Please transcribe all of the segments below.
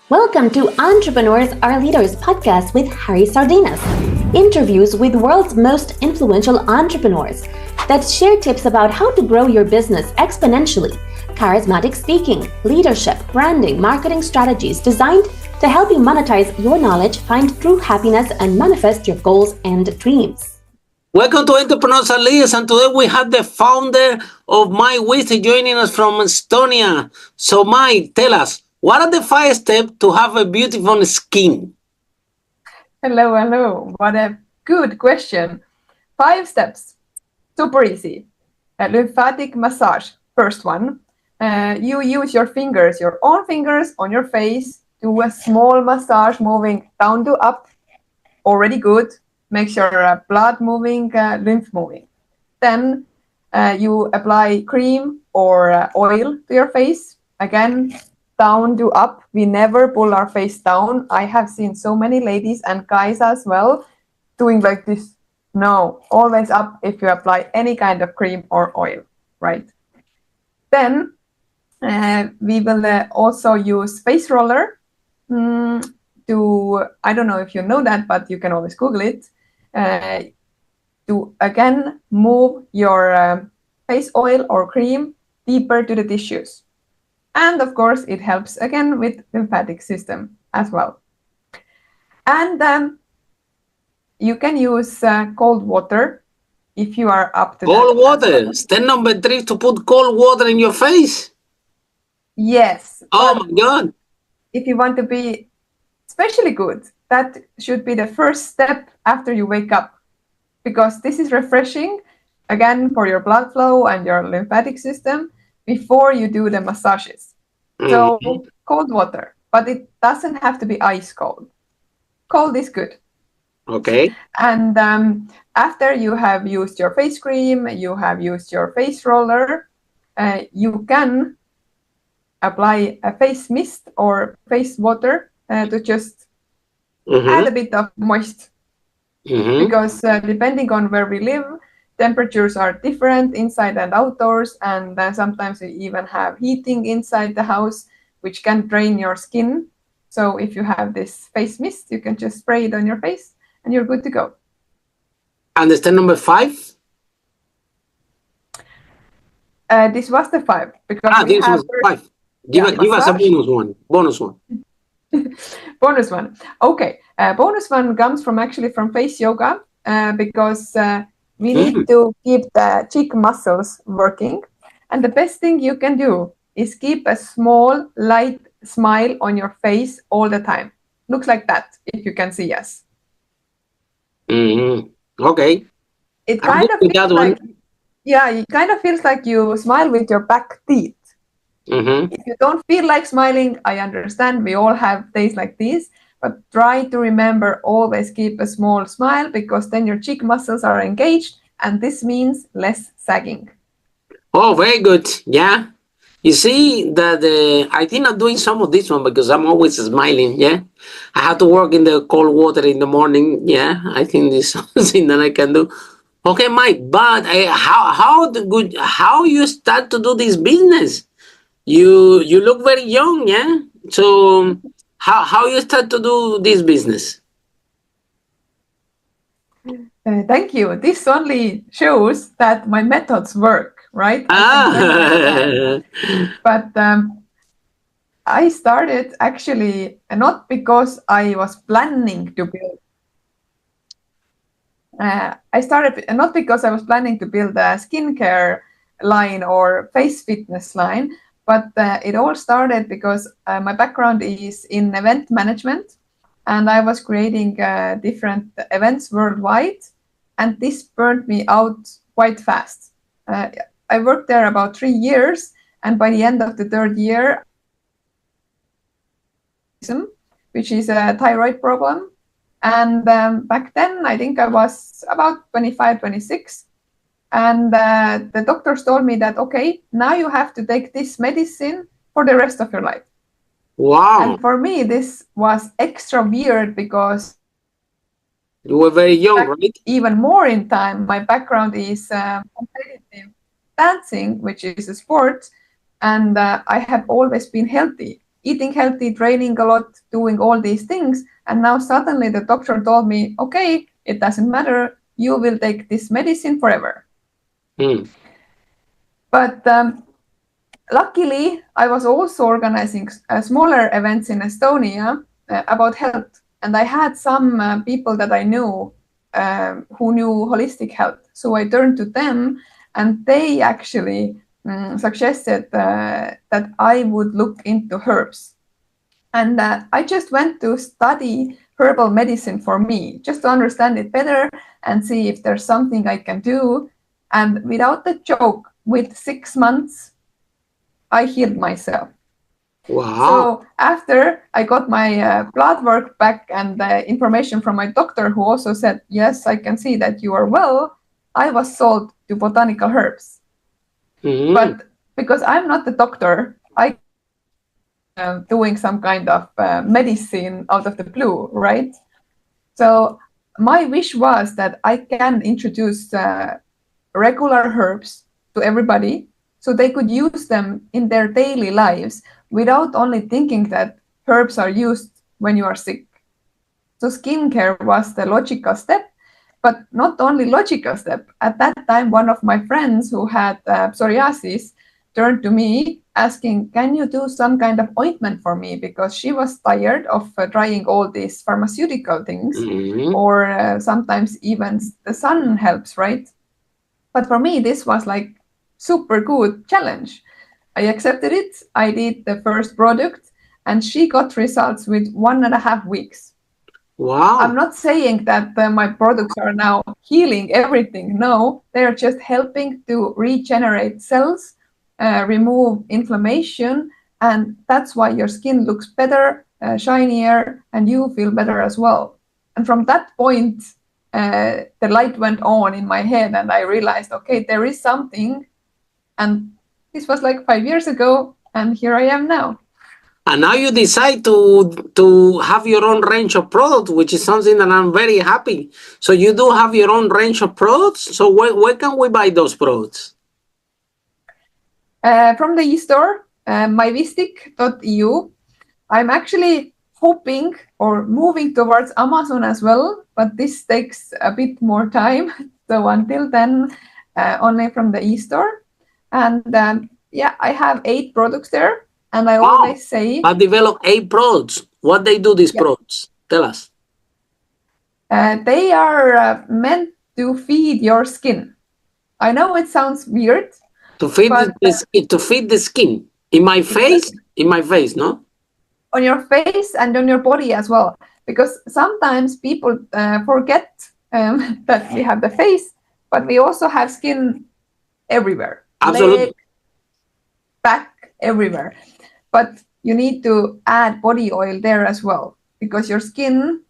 Welcome to Entrepreneurs Are Leaders podcast with Harry Sardinas. Interviews with world's most influential entrepreneurs that share tips about how to grow your business exponentially. Charismatic speaking, leadership, branding, marketing strategies designed to help you monetize your knowledge, find true happiness, and manifest your goals and dreams. Welcome to Entrepreneurial, and today we have the founder of Mai Liis joining us from Estonia. So Mai, tell us, what are the 5 steps to have a beautiful skin? Hello. What a good question. 5 steps. Super easy. A lymphatic massage, first one. You use your fingers, your own fingers on your face, do a small massage moving down to up. Already good. Make sure blood moving, lymph moving. Then you apply cream or oil to your face. Again, down to up. We never pull our face down. I have seen so many ladies and guys as well doing like this. No, always up if you apply any kind of cream or oil, right? Then we will also use face roller to, I don't know if you know that, but you can always Google it. To again move your face oil or cream deeper to the tissues. And of course, it helps again with lymphatic system as well. And you can use cold water if you are up to cold water. Step number 3 to put cold water in your face. Yes. Oh my God. If you want to be especially good, that should be the first step after you wake up, because this is refreshing again for your blood flow and your lymphatic system before you do the massages. So cold water, but it doesn't have to be ice cold. Cold is good. Okay. And after you have used your face cream, you have used your face roller, you can apply a face mist or face water to just add a bit of moist. Because depending on where we live, temperatures are different inside and outdoors, and sometimes we even have heating inside the house, which can drain your skin. So if you have this face mist, you can just spray it on your face and you're good to go. And step number 5? This was the 5 because this was 5. Give us a bonus one. Bonus one. Okay. Bonus one comes from face yoga because we need to keep the cheek muscles working. And the best thing you can do is keep a small, light smile on your face all the time. Looks like that, if you can see us. Okay. It kind of feels like, it kind of feels like you smile with your back teeth. If you don't feel like smiling, I understand. We all have days like this, but try to remember always keep a small smile, because then your cheek muscles are engaged, and this means less sagging. Oh, very good. Yeah. You see that I think I'm doing some of this one because I'm always smiling. Yeah. I have to work in the cold water in the morning. Yeah. I think this is something that I can do. Okay, Mike, but how you start to do this business? You look very young, yeah? So how you start to do this business? Thank you. This only shows that my methods work, right? But I started actually not because I was planning to build. I started not because I was planning to build a skincare line or face fitness line. But it all started because my background is in event management, and I was creating different events worldwide, and this burned me out quite fast. I worked there about 3 years, and by the end of the 3rd year, which is a thyroid problem. And back then, I think I was about 25, 26. And the doctors told me that, okay, now you have to take this medicine for the rest of your life. Wow. And for me, this was extra weird because you were very young, right? Even more in time, my background is competitive dancing, which is a sport. And I have always been healthy. eating healthy, training a lot, doing all these things. And now suddenly the doctor told me, okay, it doesn't matter. You will take this medicine forever. But luckily, I was also organizing smaller events in Estonia about health. And I had some people that I knew who knew holistic health. So I turned to them, and they actually suggested that I would look into herbs. And I just went to study herbal medicine for me, just to understand it better and see if there's something I can do. And without the joke, with 6 months, I healed myself. Wow. So after I got my blood work back and the information from my doctor, who also said, yes, I can see that you are well, I was sold to Botanical herbs. But because I'm not the doctor, I doing some kind of medicine out of the blue, right? So my wish was that I can introduce regular herbs to everybody so they could use them in their daily lives without only thinking that herbs are used when you are sick. So skincare was the logical step, but not only logical step. At that time, one of my friends who had psoriasis turned to me asking, can you do some kind of ointment for me? Because she was tired of trying all these pharmaceutical things, or sometimes even the sun helps, right? But for me, this was like super good challenge. I accepted it. I did the first product, and she got results with 1.5 weeks. Wow. I'm not saying that my products are now healing everything. No, they're just helping to regenerate cells, remove inflammation, and that's why your skin looks better, shinier, and you feel better as well. And from that point, the light went on in my head, and I realized, okay, there is something. And this was like 5 years ago, and here I am now. And now you decide to have your own range of products, which is something that I'm very happy. So you do have your own range of products. So where can we buy those products? From the e-store, myvistic.eu. I'm actually hoping or moving towards Amazon as well, but this takes a bit more time. So until then, only from the e-store. And yeah, I have 8 products there. And I always say... I developed 8 products. What they do, these products? Tell us. They are meant to feed your skin. I know it sounds weird. To feed the skin. In my face? In my face, no? On your face and on your body as well. Because sometimes people forget that we have the face, but we also have skin everywhere. Absolutely. Leg, back, everywhere. But you need to add body oil there as well, because your skin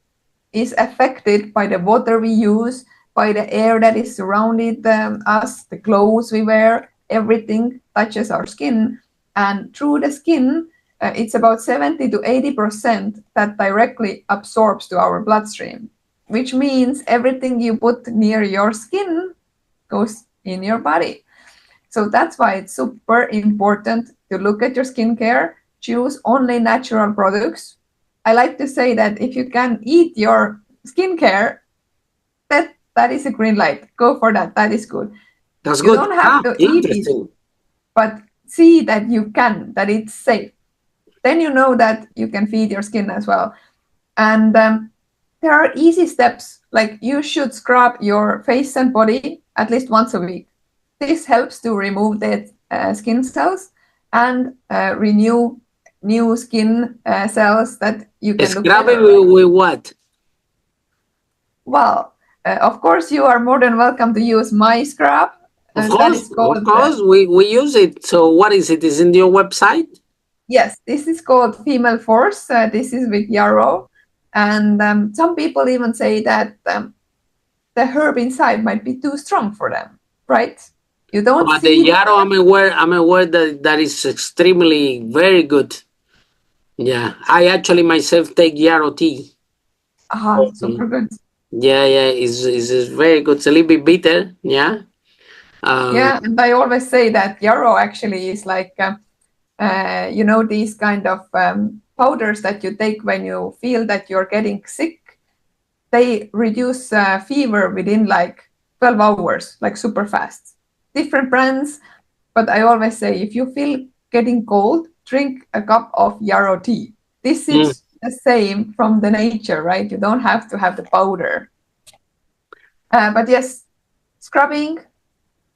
is affected by the water we use, by the air that is surrounded us, the clothes we wear, everything touches our skin. And through the skin, it's about 70 to 80% that directly absorbs to our bloodstream, which means everything you put near your skin goes in your body. So that's why it's super important to look at your skincare, choose only natural products. I like to say that if you can eat your skincare, that is a green light. Go for that. That is good. That's good. You don't have to eat it, but see that you can, that it's safe. Then you know that you can feed your skin as well. And there are easy steps, like you should scrub your face and body at least once a week. This helps to remove dead skin cells and renew new skin cells that you can scrub it with what? Well, of course, you are more than welcome to use my scrub. Of course, we use it. So what is it? Is it in your website? Yes, this is called Female Force. This is with yarrow. And some people even say that the herb inside might be too strong for them, right? You don't but see the yarrow, I'm aware that is extremely very good. Yeah, I actually myself take yarrow tea. Super good. Yeah, it's very good. It's a little bit bitter, yeah. Yeah, and I always say that yarrow actually is like you know, these kind of powders that you take when you feel that you're getting sick, they reduce fever within like 12 hours, like super fast. Different brands, but I always say if you feel getting cold, drink a cup of yarrow tea. This is the same from the nature, right? You don't have to have the powder. But yes, scrubbing,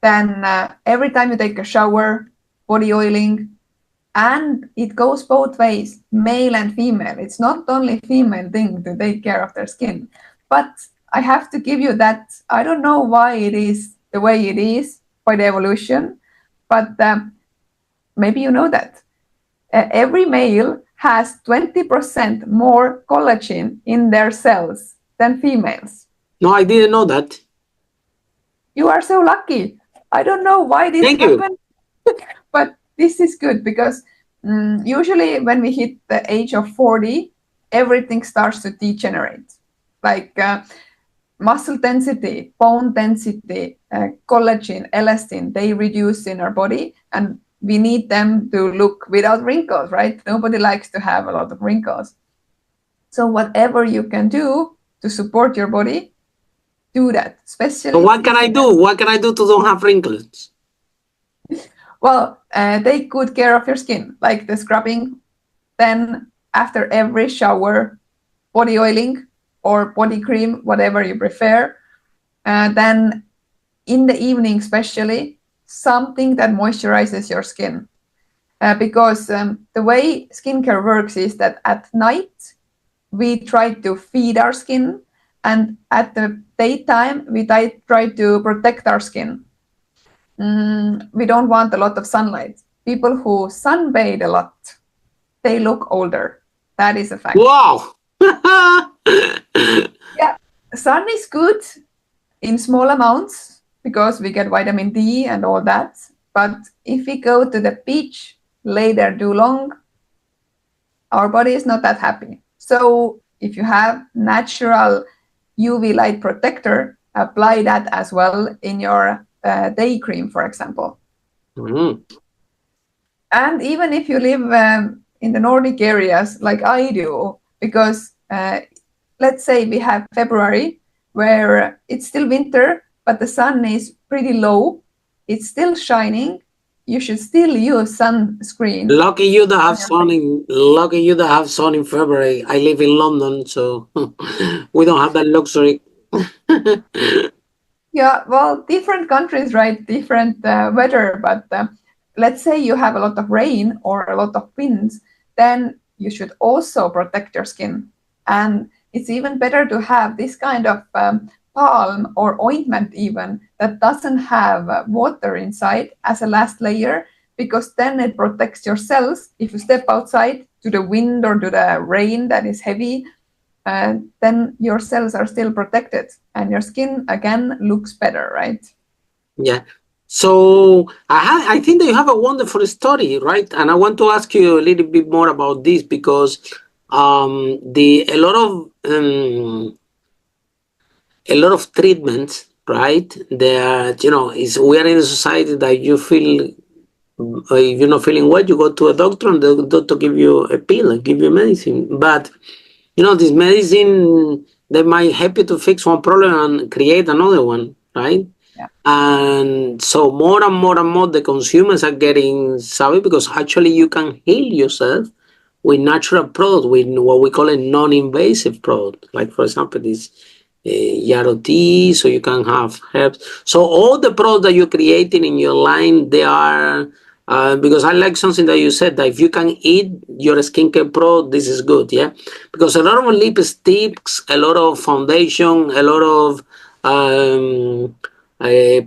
then every time you take a shower, body oiling, and it goes both ways, male and female. It's not only female thing to take care of their skin, but I have to give you that. I don't know why it is the way it is by the evolution, but maybe you know that every male has 20% more collagen in their cells than females. No, I didn't know that. You are so lucky. I don't know why this happened, but this is good because usually when we hit the age of 40, everything starts to degenerate. Like muscle density, bone density, collagen, elastin, they reduce in our body, and we need them to look without wrinkles, right? Nobody likes to have a lot of wrinkles. So whatever you can do to support your body, do that. Especially. So what can I do? What can I do to don't have wrinkles? Well, take good care of your skin, like the scrubbing. Then after every shower, body oiling or body cream, whatever you prefer. Then in the evening, especially, something that moisturizes your skin. Because the way skincare works is that at night, we try to feed our skin, and at the daytime, we try to protect our skin. We don't want a lot of sunlight. People who sunbathe a lot, they look older. That is a fact. Wow. Yeah, sun is good in small amounts because we get vitamin D and all that. But if we go to the beach, lay there too long, our body is not that happy. So if you have natural UV light protector, apply that as well in your day cream, for example. And even if you live in the Nordic areas like I do, because let's say we have February where it's still winter, but the sun is pretty low, it's still shining, you should still use sunscreen. Lucky you that have sun in February. I live in London, so we don't have that luxury. Yeah, well, different countries, right? Different weather, but let's say you have a lot of rain or a lot of winds, then you should also protect your skin. And it's even better to have this kind of balm or ointment even that doesn't have water inside as a last layer, because then it protects your cells. If you step outside to the wind or to the rain that is heavy, then your cells are still protected and your skin again looks better, right? Yeah. So I think that you have a wonderful story, right? And I want to ask you a little bit more about this because a lot of treatments, right? They are, we are in a society that you feel, if you're not feeling well, you go to a doctor and the doctor give you a pill and give you medicine. But this medicine, they might help you to fix one problem and create another one, right? Yeah. And so more and more the consumers are getting savvy because actually you can heal yourself with natural product, with what we call a non-invasive product. Like, for example, this yarrow tea, so you can have herbs. So all the products that you're creating in your line, they are... because I like something that you said, that if you can eat your skincare product, this is good, yeah? Because a lot of lipsticks, a lot of foundation, a lot of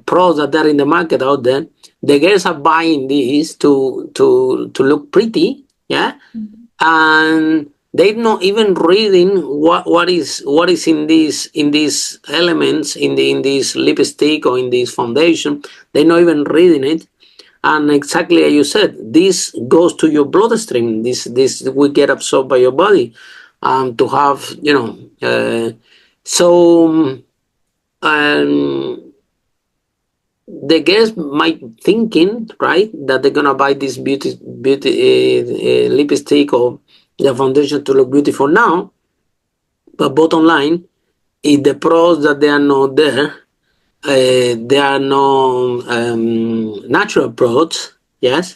products that are in the market out there, the girls are buying these to look pretty, yeah? Mm-hmm. And they're not even reading what is in these elements, in this lipstick or in this foundation. They're not even reading it. And exactly as you said, this goes to your bloodstream. This will get absorbed by your body. To have, the girls might thinking, right, that they're gonna buy this beauty lipstick or the foundation to look beautiful now, but bottom line, if the products that they are not there, there are no natural products, yes,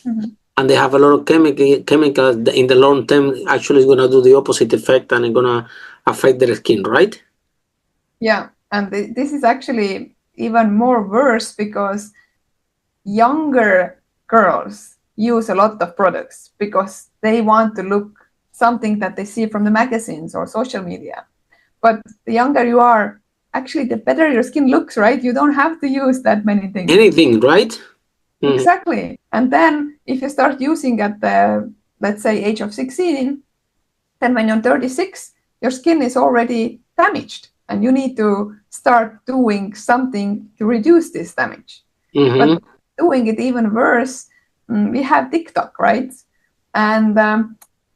and they have a lot of chemicals in the long term. Actually, it's gonna do the opposite effect, and it's gonna affect their skin, right? Yeah, and this is actually even more worse because younger girls use a lot of products because they want to look something that they see from the magazines or social media. But the younger you are, actually, the better your skin looks, right? You don't have to use that many things. Anything, right? Exactly. And then if you start using at the, let's say, age of 16, then when you're 36, your skin is already damaged and you need to start doing something to reduce this damage. But doing it even worse, we have TikTok, right? And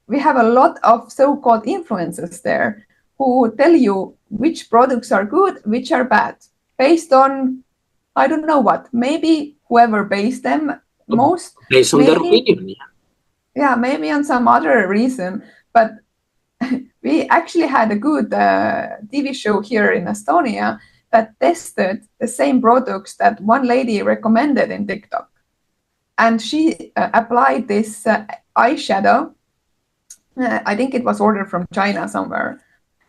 we have a lot of so-called influencers there who tell you which products are good, which are bad, based on, I don't know what, maybe whoever based them most. Based on their opinion. Yeah, maybe on some other reason. But we actually had a good TV show here in Estonia that tested the same products that one lady recommended in TikTok. And she applied this eyeshadow. I think it was ordered from China somewhere.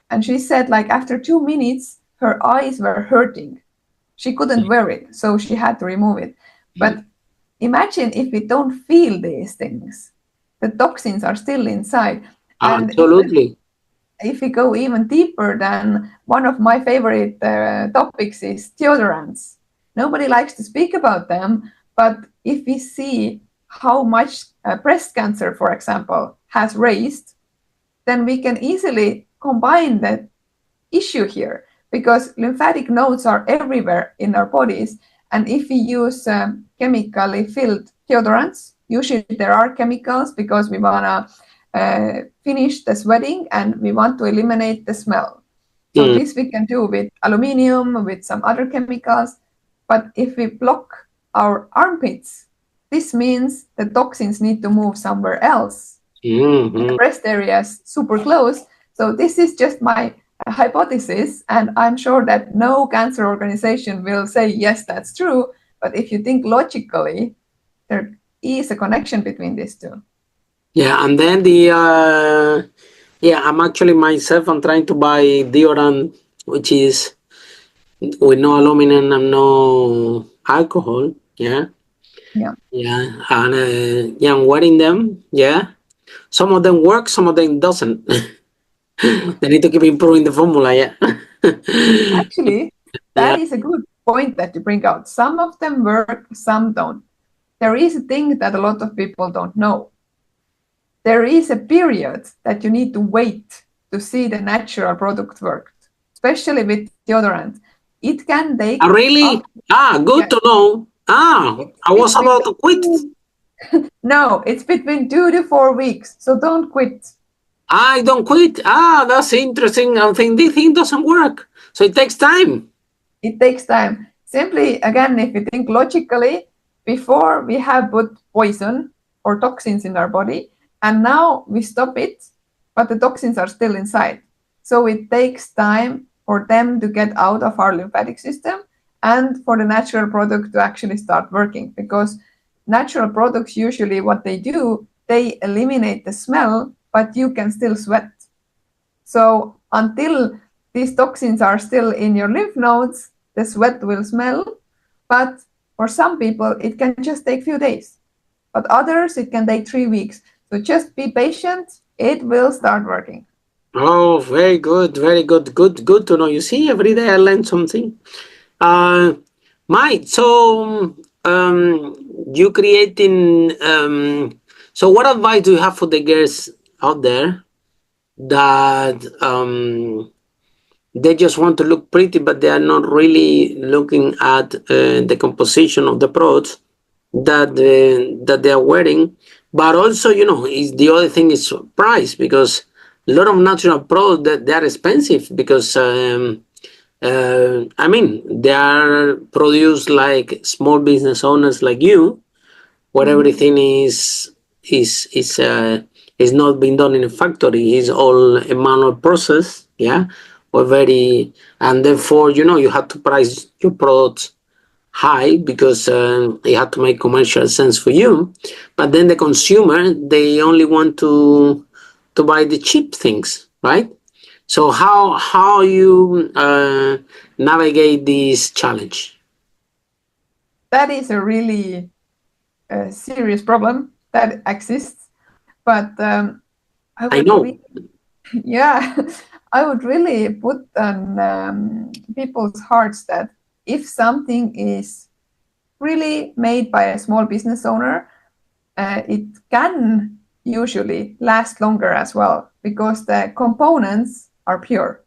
And she said, like, after 2 minutes, her eyes were hurting. She couldn't wear it, so she had to remove it. But imagine if we don't feel these things. The toxins are still inside. And absolutely. If we go even deeper, then one of my favorite topics is deodorants. Nobody likes to speak about them, but if we see how much breast cancer, for example, has raised, then we can easily combine the issue here, because lymphatic nodes are everywhere in our bodies. And if we use chemically filled deodorants, usually there are chemicals because we want to finish the sweating and we want to eliminate the smell. So this we can do with aluminium, with some other chemicals. But if we block our armpits, this means the toxins need to move somewhere else. The breast area is super close. So this is just my hypothesis, and I'm sure that no cancer organization will say, yes, that's true. But if you think logically, there is a connection between these two. Yeah, and then I'm actually myself, I'm trying to buy deodorant, which is with no aluminum and no alcohol. Yeah. And I'm wearing them. Yeah. Some of them work, some of them doesn't. They need to keep improving the formula. Yeah. Actually, that is a good point that you bring out. Some of them work, some don't. There is a thing that a lot of people don't know. There is a period that you need to wait to see the natural product work, especially with deodorant. It can take... really? Good to know. I was about to quit. No, it's between 2 to 4 weeks, so don't quit. I don't quit. That's interesting. I think this thing doesn't work. So it takes time. It takes time. Simply, again, if you think logically, before we have put poison or toxins in our body, and now we stop it, but the toxins are still inside. So it takes time for them to get out of our lymphatic system and for the natural product to actually start working. Because natural products, usually what they do, they eliminate the smell, but you can still sweat. So until these toxins are still in your lymph nodes, the sweat will smell. But for some people, it can just take a few days. But others, it can take 3 weeks. So just be patient. It will start working. Oh, very good. Very good. Good to know. You see, every day I learn something. Mai, so you creating... so what advice do you have for the girls out there that they just want to look pretty, but they are not really looking at the composition of the products that they are wearing? But also, the other thing is price, because a lot of natural products, they are expensive, because I mean, they are produced like small business owners like you, where everything is is uh, is not being done in a factory. It's all a manual process. Yeah, or very, and therefore you have to price your products high because it had to make commercial sense for you. But then the consumer, they only want to buy the cheap things, right? So how you navigate this challenge? That is a really serious problem that exists. But I I would know. yeah, I would really put on people's hearts that if something is really made by a small business owner, it can usually last longer as well because the components are pure.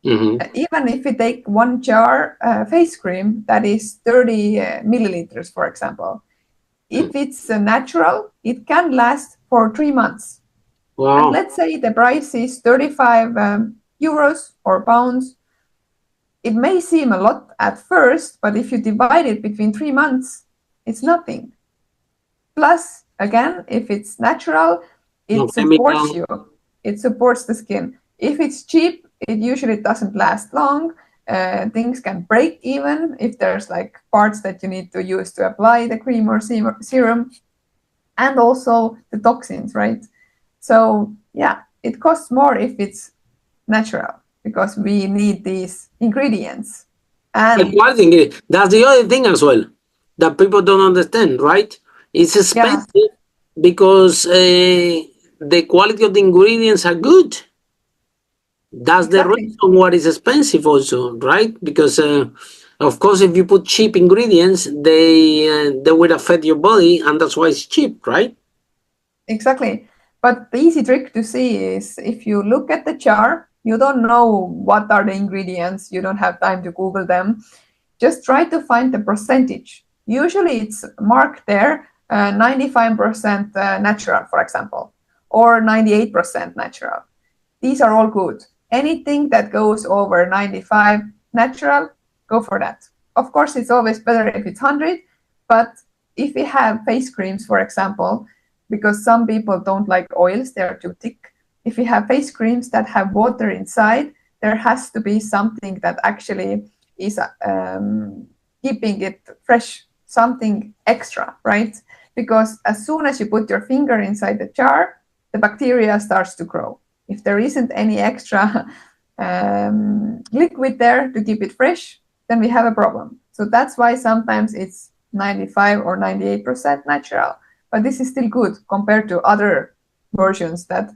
Even if we take one jar face cream that is 30 milliliters, for example, if it's natural, it can last for 3 months. And Wow. let's say the price is 35 euros or pounds. It may seem a lot at first, but if you divide it between 3 months, it's nothing. Plus, again, if it's natural, No it supports chemical. you. It supports the skin. If it's cheap, it usually doesn't last long. Things can break even if there's like parts that you need to use to apply the cream or serum, and also the toxins, right? So yeah, it costs more if it's natural because we need these ingredients. Like And one thing, that's the other thing as well that people don't understand, right? It's yeah, expensive because the quality of the ingredients are good. That's the exactly. reason why it's expensive also, right? Because of course, if you put cheap ingredients, they will affect your body, and that's why it's cheap, right? Exactly. But the easy trick to see is if you look at the jar, you don't know what are the ingredients, you don't have time to Google them. Just try to find the percentage. Usually it's marked there 95% natural, for example, or 98% natural. These are all good. Anything that goes over 95 natural, go for that. Of course, it's always better if it's 100, but if we have face creams, for example, because some people don't like oils, they are too thick. If we have face creams that have water inside, there has to be something that actually is keeping it fresh, something extra, right? Because as soon as you put your finger inside the jar, the bacteria starts to grow. If there isn't any extra liquid there to keep it fresh, then we have a problem. So that's why sometimes it's 95 or 98% natural. But this is still good compared to other versions that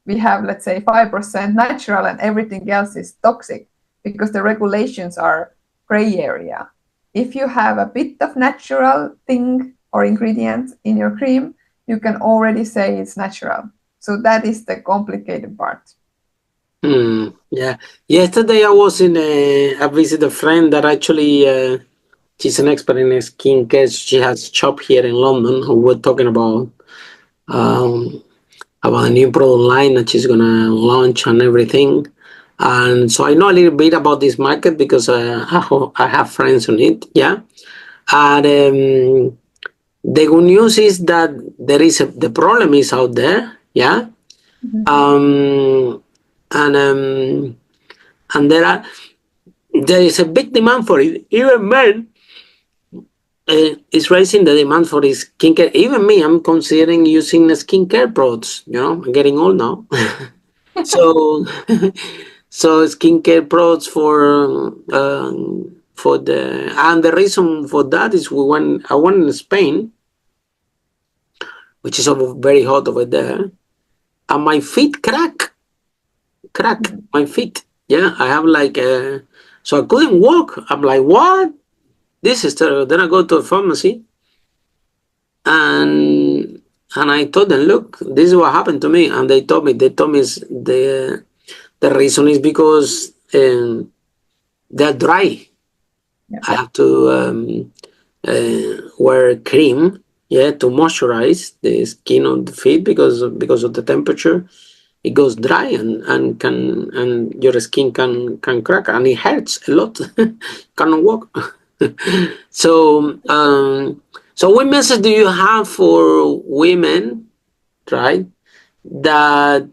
we have, let's say, 5% natural and everything else is toxic because the regulations are gray area. If you have a bit of natural thing or ingredient in your cream, you can already say it's natural. So that is the complicated part. Yeah. Yesterday I was I visited a friend that actually she's an expert in skincare. She has a shop here in London. Who we're talking um, about a new product line that she's gonna launch and everything. And so I know a little bit about this market because I have friends on it. Yeah. And the good news is that the problem is out there. Yeah. Um, and there is a big demand for it. Even men is raising the demand for this skincare. Even me, I'm considering using skincare products. I'm getting old now. So, so skincare products for the reason for that is I went in Spain, which is very hot over there, and my feet crack my feet. Yeah, I have so I couldn't walk. I'm like, what? This is terrible. Then I go to a pharmacy and I told them, look, this is what happened to me, and they told me the reason is because they're dry. Yeah. I have to wear cream, yeah, to moisturize the skin on the feet because of the temperature. it goes dry and your skin can crack and it hurts a lot. Cannot walk. So so what message do you have for women, right? That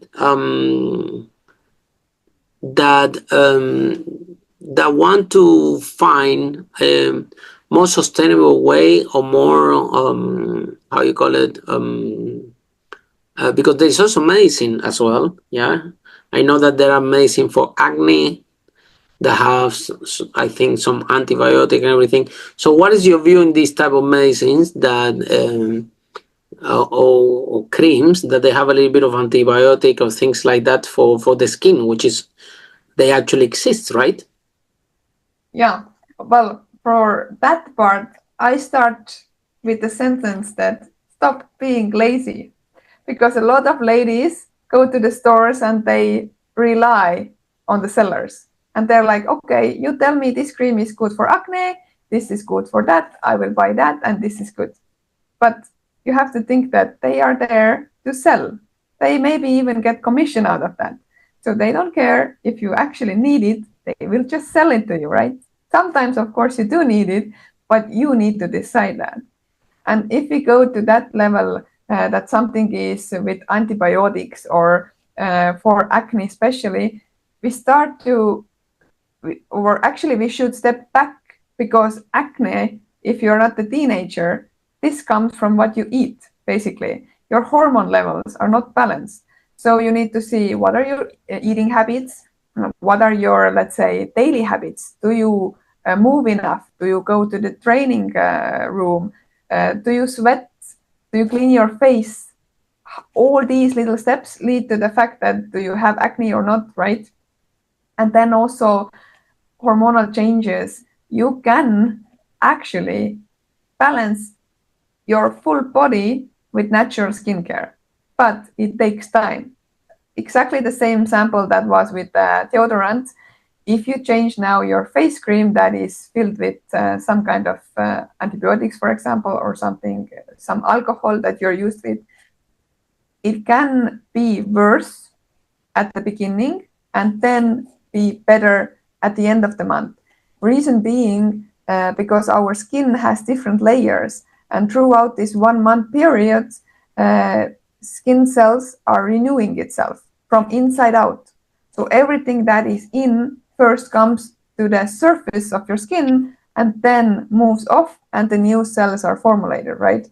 that want to find a more sustainable way or more how you call it because there's also medicine as well. Yeah, I know that there are medicine for acne that have I think some antibiotic and everything. So what is your view in these type of medicines that or creams that they have a little bit of antibiotic or things like that for the skin, which is they actually exist, right? Yeah, well, for that part, I start with the sentence that stop being lazy, because a lot of ladies go to the stores and they rely on the sellers. And they're like, okay, you tell me this cream is good for acne, this is good for that, I will buy that, and this is good. But you have to think that they are there to sell. They maybe even get commission out of that. So they don't care if you actually need it, they will just sell it to you, right? Sometimes, of course, you do need it, but you need to decide that. And if we go to that level, that something is with antibiotics or for acne especially, we start to, or actually we should step back, because acne, if you're not a teenager, this comes from what you eat, basically. Your hormone levels are not balanced. So you need to see what are your eating habits, what are your, let's say, daily habits. Do you move enough? Do you go to the training room? Do you sweat? Do you clean your face? All these little steps lead to the fact that do you have acne or not, right? And then also hormonal changes. You can actually balance your full body with natural skincare, but it takes time. Exactly the same sample that was with deodorant. If you change now your face cream that is filled with some kind of antibiotics, for example, or something, some alcohol that you're used with, it can be worse at the beginning and then be better at the end of the month. Reason being, because our skin has different layers, and throughout this 1 month period, skin cells are renewing itself from inside out. So everything that is in first comes to the surface of your skin and then moves off, and the new cells are formulated, right?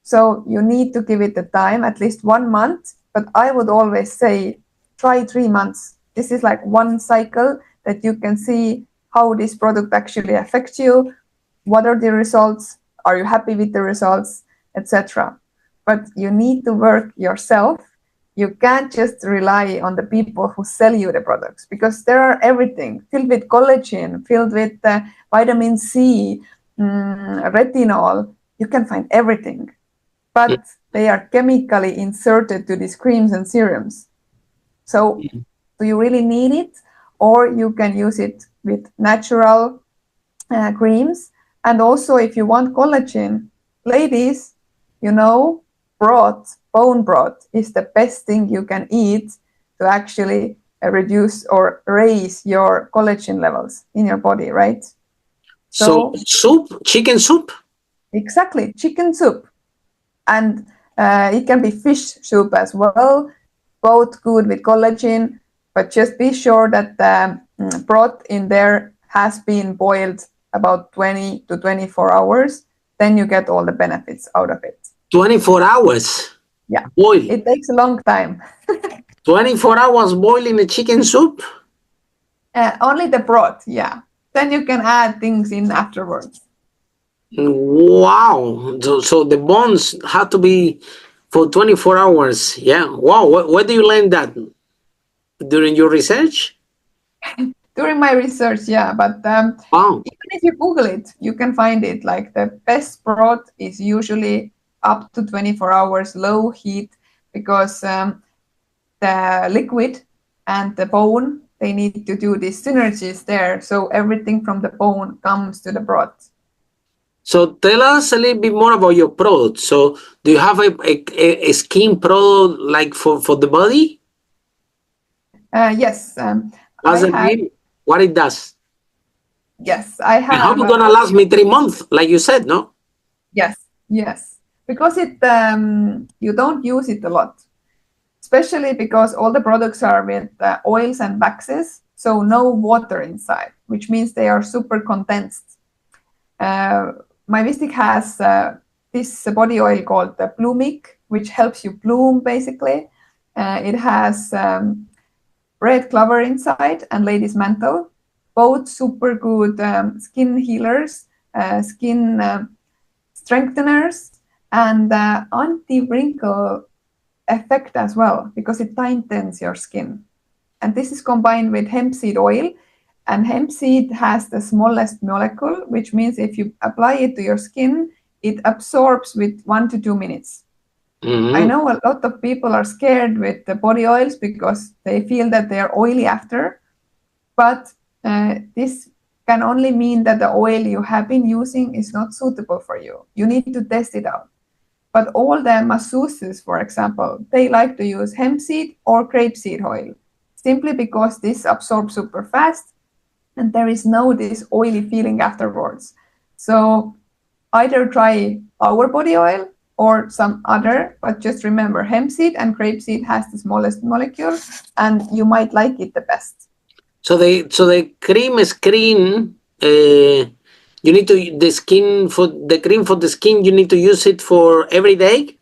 So you need to give it the time, at least 1 month, but I would always say try 3 months. This is like one cycle that you can see how this product actually affects you, what are the results, are you happy with the results, etc. But you need to work yourself. You can't just rely on the people who sell you the products, because there are everything filled with collagen, filled with vitamin C, retinol. You can find everything, but they are chemically inserted to these creams and serums. So do you really need it? Or you can use it with natural creams. And also, if you want collagen, ladies, you know, broth, bone broth is the best thing you can eat to actually reduce or raise your collagen levels in your body, right? So soup, chicken soup? Exactly, chicken soup. And it can be fish soup as well, both good with collagen, but just be sure that the broth in there has been boiled about 20 to 24 hours. Then you get all the benefits out of it. 24 hours? Yeah. Boil. It takes a long time. 24 hours boiling a chicken soup? Only the broth, yeah. Then you can add things in afterwards. Wow. So the bones have to be for 24 hours. Yeah. Wow. Where do you learn that? During your research? During my research, yeah. But Wow. even if you Google it, you can find it. Like the best broth is usually up to 24 hours, low heat, because the liquid and the bone, they need to do these synergies there. So everything from the bone comes to the broth. So tell us a little bit more about your product. So do you have a skin product like for the body? Yes, What's I the have. name? What it does? Yes, I I hope have. it's gonna last me 3 months, like you said, no? Yes, yes, because it you don't use it a lot, especially because all the products are with oils and waxes, so no water inside, which means they are super condensed. My Vistic has this body oil called the Bloomic, which helps you bloom basically. It has red clover inside and lady's mantle, both super good skin healers, skin strengtheners, and anti-wrinkle effect as well, because it tightens your skin. And this is combined with hemp seed oil. And hemp seed has the smallest molecule, which means if you apply it to your skin, it absorbs with 1 to 2 minutes. I know a lot of people are scared with the body oils because they feel that they are oily after, but this can only mean that the oil you have been using is not suitable for you. You need to test it out. But all the masseuses, for example, they like to use hemp seed or grapeseed oil, simply because this absorbs super fast and there is no this oily feeling afterwards. So either try our body oil or some other, but just remember hemp seed and grapeseed has the smallest molecule and you might like it the best. So the cream screen, you need to the cream for the skin. You need to use it for every day.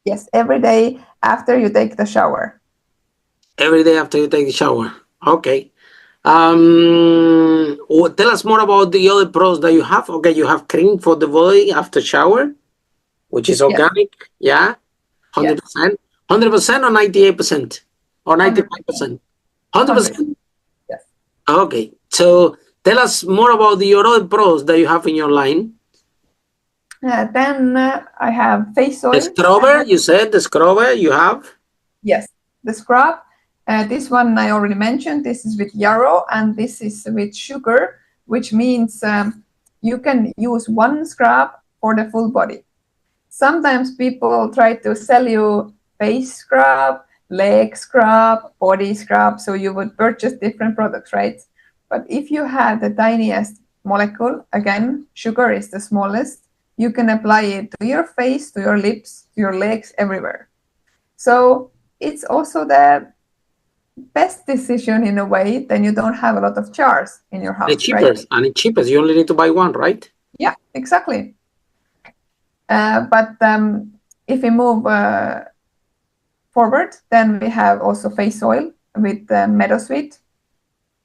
Yes, every day after you take the shower. Every day after you take the shower. Okay. Tell us more about the other pros that you have. Okay, you have cream for the body after shower, which is Yes, organic. Yeah, yes, 100%, 100% or 98% or 100%. 95%. 100%. Yes. Okay, so tell us more about your other pros that you have in your line. Then I have face The oil. scrubber, you said the scrubber you have. Yes, the scrub. This one I already mentioned. This is with yarrow and this is with sugar, which means you can use one scrub for the full body. Sometimes people try to sell you face scrub, leg scrub, body scrub, so you would purchase different products, right? But if you have the tiniest molecule, again, sugar is the smallest, you can apply it to your face, to your lips, to your legs, everywhere. So it's also the best decision in a way, then you don't have a lot of jars in your house, right? And it's cheapest. You only need to buy one, right? Yeah, exactly. But if we move forward, then we have also face oil with meadowsweet.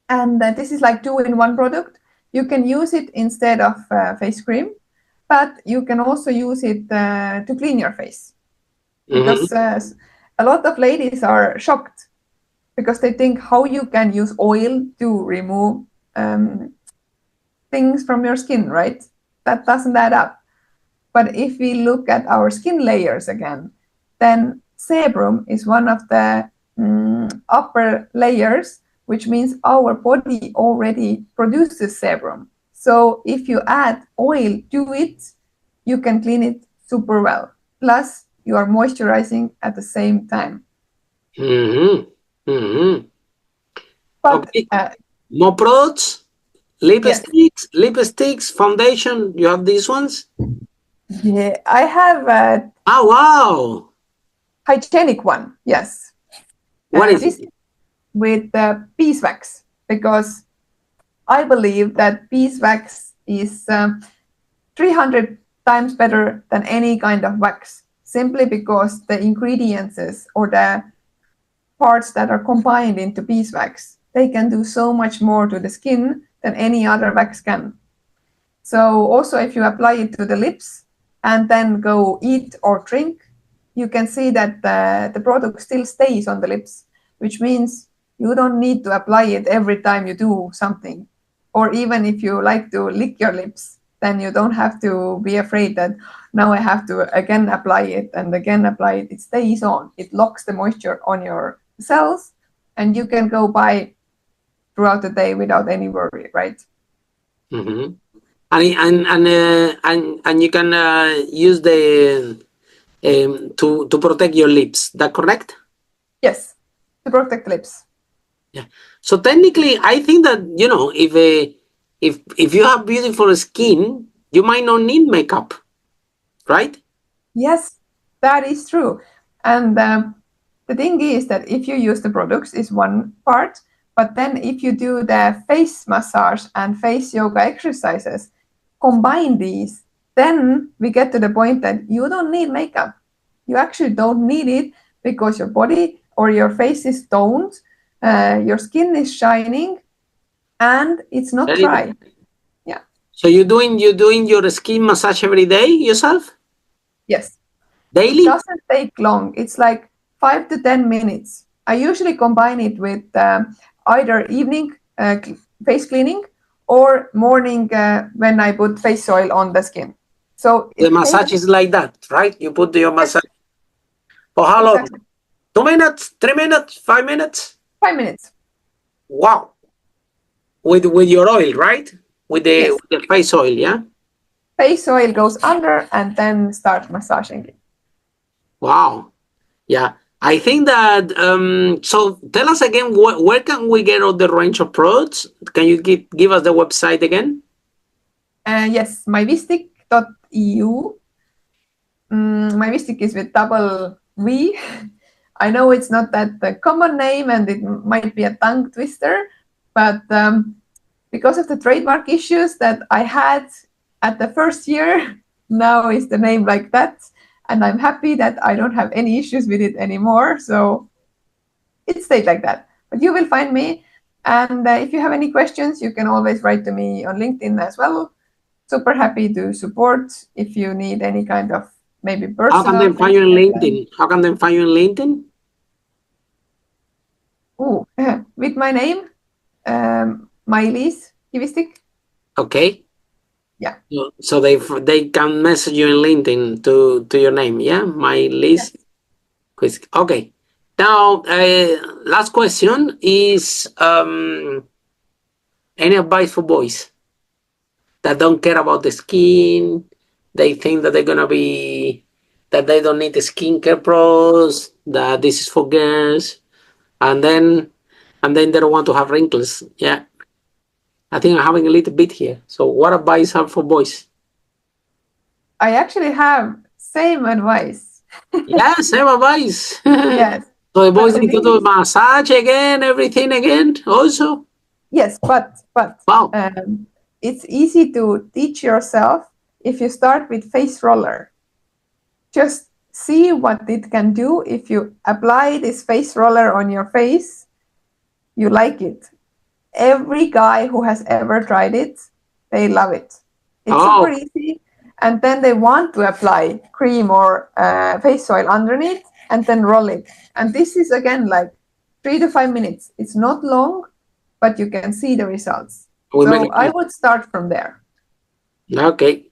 And this is like 2-in-1 product. You can use it instead of face cream, but you can also use it to clean your face. Because a lot of ladies are shocked because they think how you can use oil to remove things from your skin, right? That doesn't add up. But if we look at our skin layers again, then sebum is one of the upper layers, which means our body already produces sebum. So if you add oil to it, you can clean it super well. Plus, you are moisturizing at the same time. But Okay. More products? yes. Lipsticks, foundation. You have these ones? Yeah, I have Oh, wow. hygienic one, yes. What is this it? with beeswax, because I believe that beeswax is 300 times better than any kind of wax, simply because the ingredients or the parts that are combined into beeswax, they can do so much more to the skin than any other wax can. So also if you apply it to the lips and then go eat or drink, you can see that the product still stays on the lips, which means you don't need to apply it every time you do something. Or even if you like to lick your lips, then you don't have to be afraid that now I have to again apply it and again apply it. It stays on. It locks the moisture on your cells and you can go by throughout the day without any worry, right? Mm-hmm. And you can use the to protect your lips. That correct? Yes, to protect lips. So technically, I think that, if you have beautiful skin, you might not need makeup, right? Yes, that is true. And the thing is that if you use the products is one part, but then if you do the face massage and face yoga exercises, combine these, then we get to the point that you don't need makeup. You actually don't need it because your body or your face is toned, your skin is shining, and it's not Very dry. good. Yeah. So you're doing your skin massage every day yourself? Yes. Daily? It doesn't take long. It's like 5 to 10 minutes. I usually combine it with either evening face cleaning or morning when I put face oil on the skin. So The it massage takes, is like that, right? You put your yes, massage for how long? exactly 2 minutes, 3 minutes, 5 minutes? 5 minutes. Wow. With your oil, right? With the, Yes, with the face oil, yeah? face oil goes under and then start massaging it. Wow. Yeah. I think that, so tell us again, where can we get all the range of products? Can you give us the website again? Yes, myvistic.eu. Myvistic is with double V. I know it's not that the common name and it might be a tongue twister, but because of the trademark issues that I had at the first year, now is the name like that. And I'm happy that I don't have any issues with it anymore. So it stayed like that. But you will find me. And if you have any questions, you can always write to me on LinkedIn as well. Super happy to support if you need any kind of maybe How can they personal find you on treatment. LinkedIn? How can they find you on LinkedIn? With my name, Mai Liis, Okay. Yeah. So they can message you on LinkedIn to your name, yeah? Mai Liis. Yes. Okay. Now, last question is any advice for boys that don't care about the skin? They think that that they don't need the skincare pros, that this is for girls, and then they don't want to have wrinkles. Yeah. I think I'm having a little bit here. So what advice have for boys? I actually have same advice. Yeah, same advice. Yes. So the boys But the need to thing do a is, massage again, everything again, also. yes, but Wow. it's easy to teach yourself if you start with face roller. Just see what it can do if you apply this face roller on your face. You like it. Every guy who has ever tried it, they love it. It's super Oh, easy. And then they want to apply cream or face oil underneath and then roll it. And this is again like 3 to 5 minutes. It's not long, but you can see the results. we make So I it. would start from there. Okay.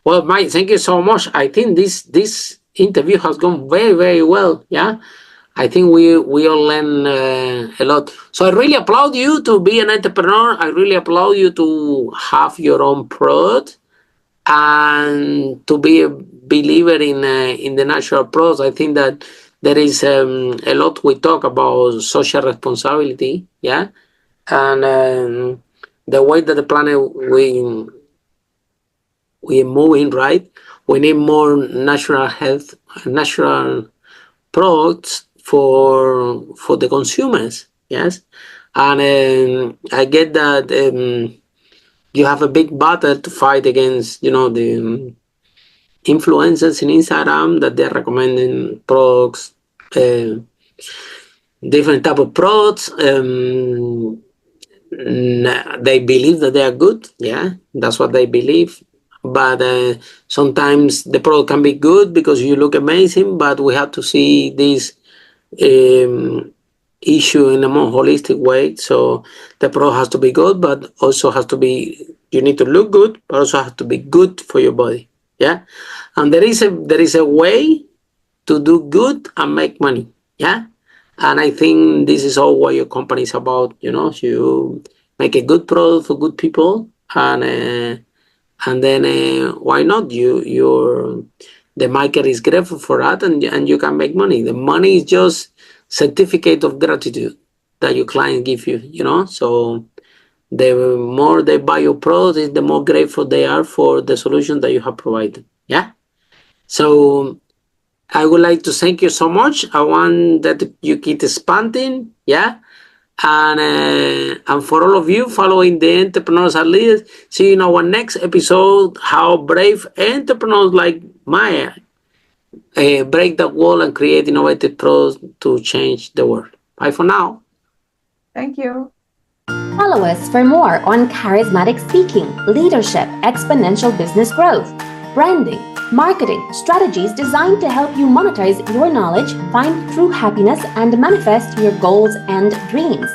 Well, Mike, thank you so much. I think this interview has gone very, very well. Yeah. I think we all learn a lot. So I really applaud you to be an entrepreneur. I really applaud you to have your own product and to be a believer in the natural products. I think that there is a lot we talk about social responsibility. Yeah, and the way that the planet we are moving, right? We need more natural health, natural products for the consumers. Yes, and I get that you have a big battle to fight against, the influencers in Instagram that they're recommending products, different type of products. They believe that they are good. Yeah, that's what they believe. But sometimes the product can be good because you look amazing, but we have to see this um, issue in a more holistic way. So the product has to be good, but also has to be, you need to look good, but also has to be good for your body. Yeah. And there is a way to do good and make money. Yeah. And I think this is all what your company is about. You make a good product for good people, and then why not? The market is grateful for that, and you can make money. The money is just certificate of gratitude. that your client give you, you know. So the more they buy your product, the more grateful they are for the solution that you have provided. Yeah. So I would like to thank you so much. I want that you keep expanding. Yeah. And for all of you following the Entrepreneurs Are Leaders, see you in our next episode how brave entrepreneurs like Maya break the wall and create innovative products to change the world. Bye for now. Thank you. Follow us for more on charismatic speaking, leadership, exponential business growth, branding, marketing, strategies designed to help you monetize your knowledge, find true happiness, and manifest your goals and dreams.